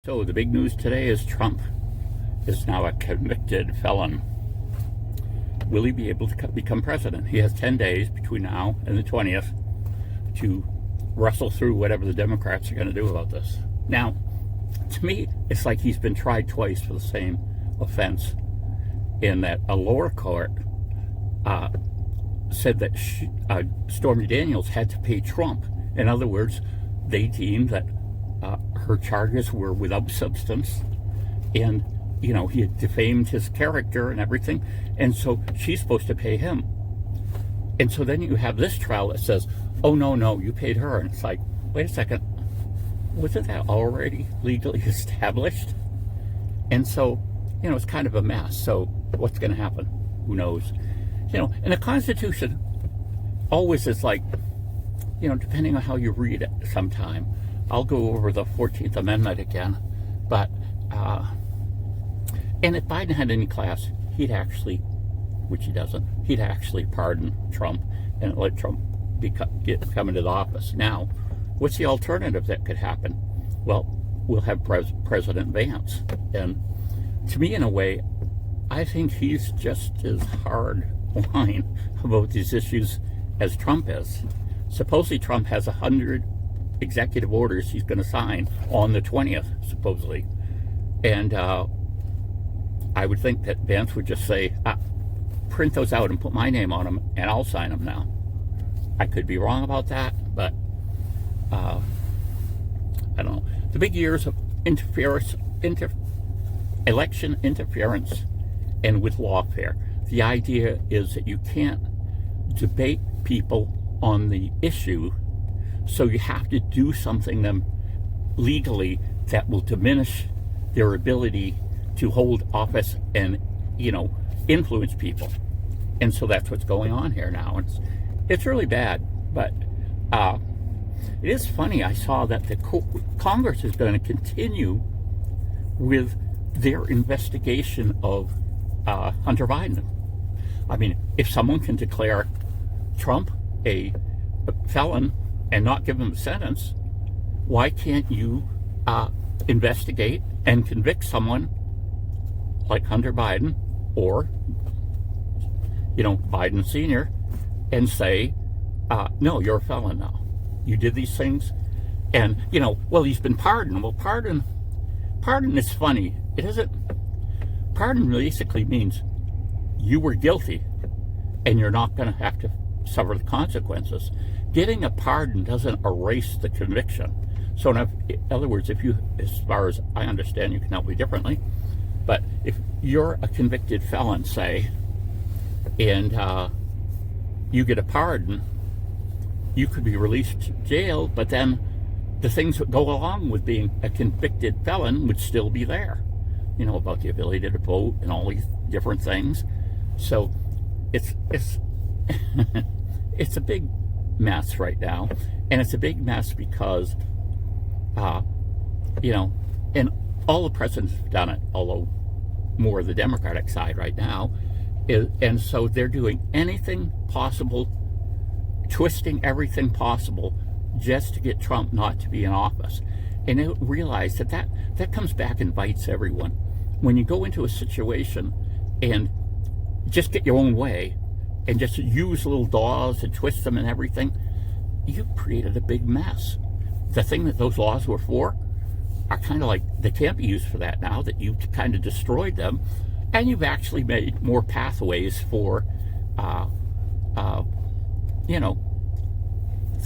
So the big news today is Trump is now a convicted felon. Will he be able to become president? He has 10 days between now and the 20th to wrestle through whatever the Democrats are going to do about this. Now, to me, it's like he's been tried twice for the same offense, in that a lower court said that Stormy Daniels had to pay Trump. In other words, they deemed that her charges were without substance, and he had defamed his character and everything, and so she's supposed to pay him. And so then you have this trial that says, oh no, you paid her. And it's like, wait a second, wasn't that already legally established? And so it's kind of a mess. So what's going to happen? Who knows? And the Constitution always is like, depending on how you read it sometime. I'll go over the 14th Amendment again, but and if Biden had any class, he'd actually, which he doesn't, he'd actually pardon Trump and let Trump come into the office. Now, what's the alternative that could happen? Well, we'll have President Vance, and to me, in a way, I think he's just as hard line about these issues as Trump is. Supposedly Trump has 100 executive orders he's going to sign on the 20th, supposedly. And I would think that Vance would just say, print those out and put my name on them, and I'll sign them now. I could be wrong about that, but I don't know. The big years of election interference and with lawfare. The idea is that you can't debate people on the issue, so you have to do something them legally that will diminish their ability to hold office and influence people. And so that's what's going on here now. It's really bad, but it is funny. I saw that the Congress is going to continue with their investigation of Hunter Biden. I mean, if someone can declare Trump a felon and not give him a sentence, why can't you investigate and convict someone like Hunter Biden or Biden Sr. and say, no, you're a felon now. You did these things, and well, he's been pardoned. Well, pardon is funny. It isn't. Pardon basically means you were guilty, and you're not going to have to suffer the consequences. Getting a pardon doesn't erase the conviction. So in other words, as far as I understand, you can help me differently, but if you're a convicted felon, say, and you get a pardon, you could be released to jail, but then the things that go along with being a convicted felon would still be there, about the ability to vote and all these different things. So it's it's a big mess right now, and it's a big mess because and all the presidents have done it, although more the Democratic side right now and so they're doing anything possible, twisting everything possible just to get Trump not to be in office. And they realize that comes back and bites everyone. When you go into a situation and just get your own way and just use little laws and twist them and everything, you've created a big mess. The thing that those laws were for are kind of like, they can't be used for that now, that you've kind of destroyed them, and you've actually made more pathways for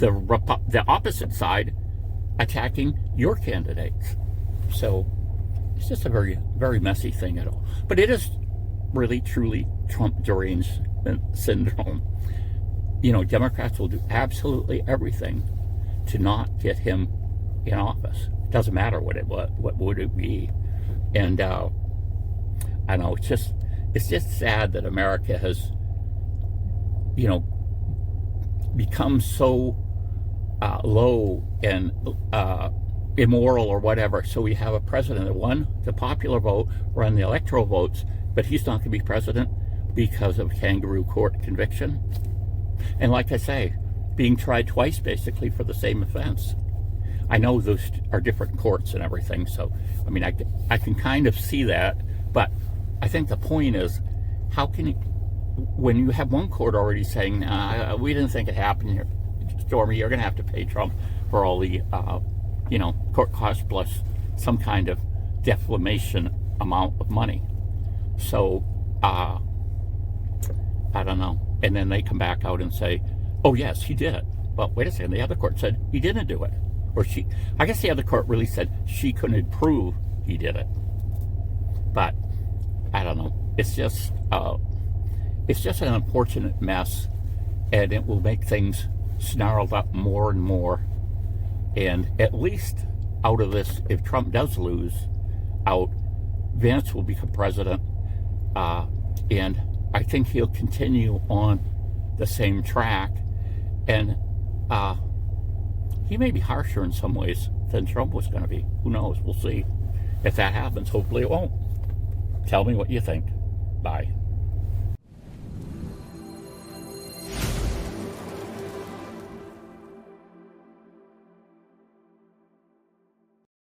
the opposite side attacking your candidates. So it's just a very, very messy thing at all. But it is really, truly Trump deranged syndrome. Democrats will do absolutely everything to not get him in office. It doesn't matter what would it be. And I know it's just sad that America has become so low and immoral or whatever. So we have a president that won the popular vote, won the electoral votes, but he's not going to be president because of kangaroo court conviction. And like I say, being tried twice basically for the same offense. I know those are different courts and everything, so I mean, I can kind of see that, but I think the point is, how can you, when you have one court already saying, nah, we didn't think it happened here, Stormy, you're going to have to pay Trump for all the, court costs plus some kind of defamation amount of money. So, I don't know. And then they come back out and say, oh, yes, he did it. Well, wait a second. The other court said he didn't do it. Or I guess the other court really said she couldn't prove he did it. But, I don't know. It's just an unfortunate mess, and it will make things snarled up more and more. And at least out of this, if Trump does lose out, Vance will become president, and I think he'll continue on the same track, and he may be harsher in some ways than Trump was going to be. Who knows? We'll see if that happens. Hopefully it won't. Tell me what you think. Bye.